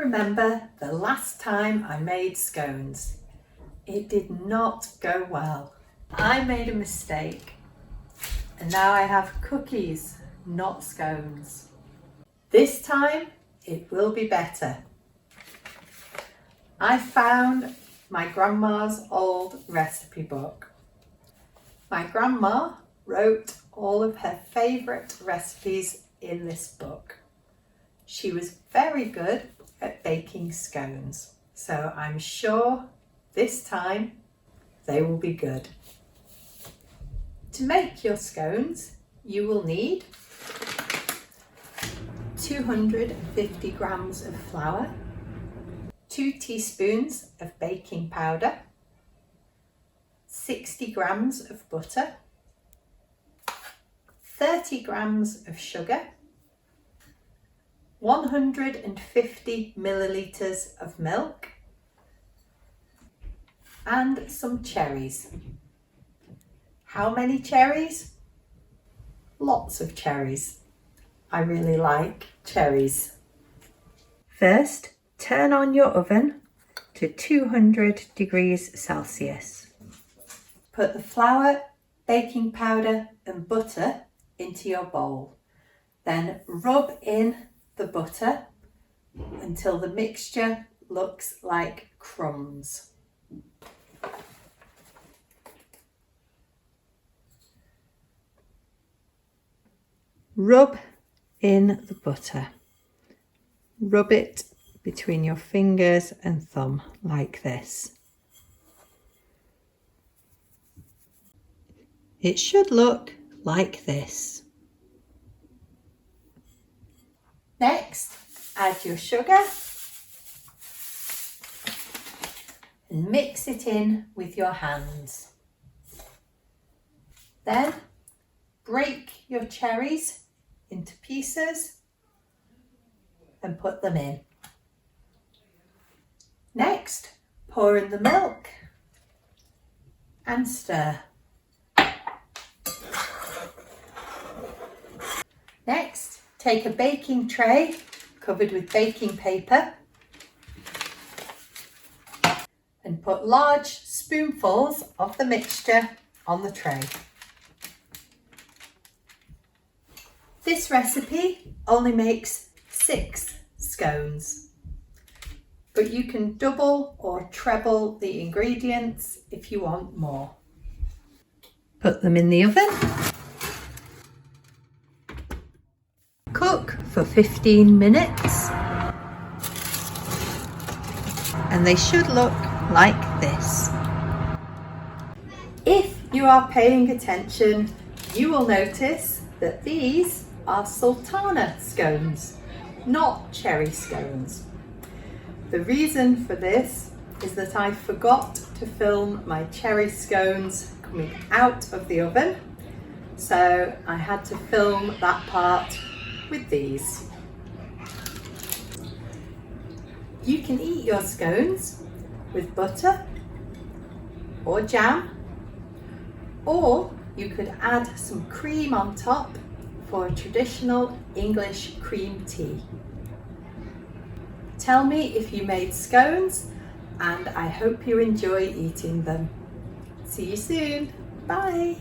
remember the last time I made scones. It did not go well. I made a mistake and now I have cookies, not scones. This time it will be better. I found my grandma's old recipe book. My grandma wrote all of her favourite recipes in this book. She was very good at baking scones, so I'm sure this time they will be good. To make your scones, you will need 250 grams of flour, 2 teaspoons of baking powder, 60 grams of butter, 30 grams of sugar, 150 millilitres of milk, and some cherries. How many cherries? Lots of cherries. I really like cherries. First, turn on your oven to 200 degrees Celsius. Put the flour, baking powder and butter into your bowl. Then rub in the butter until the mixture looks like crumbs. Rub in the butter. Rub it between your fingers and thumb like this. It should look like this. Next, add your sugar and mix it in with your hands. Then break your cherries into pieces and put them in. Next, pour in the milk and stir. Next, take a baking tray covered with baking paper and put large spoonfuls of the mixture on the tray. This recipe only makes 6 scones, but you can double or treble the ingredients if you want more. Put them in the oven. Cook for 15 minutes and they should look like this. If you are paying attention, you will notice that these are sultana scones, not cherry scones. The reason for this is that I forgot to film my cherry scones coming out of the oven, so I had to film that part with these. You can eat your scones with butter or jam, or you could add some cream on top for a traditional English cream tea. Tell me if you made scones and I hope you enjoy eating them. See you soon. Bye.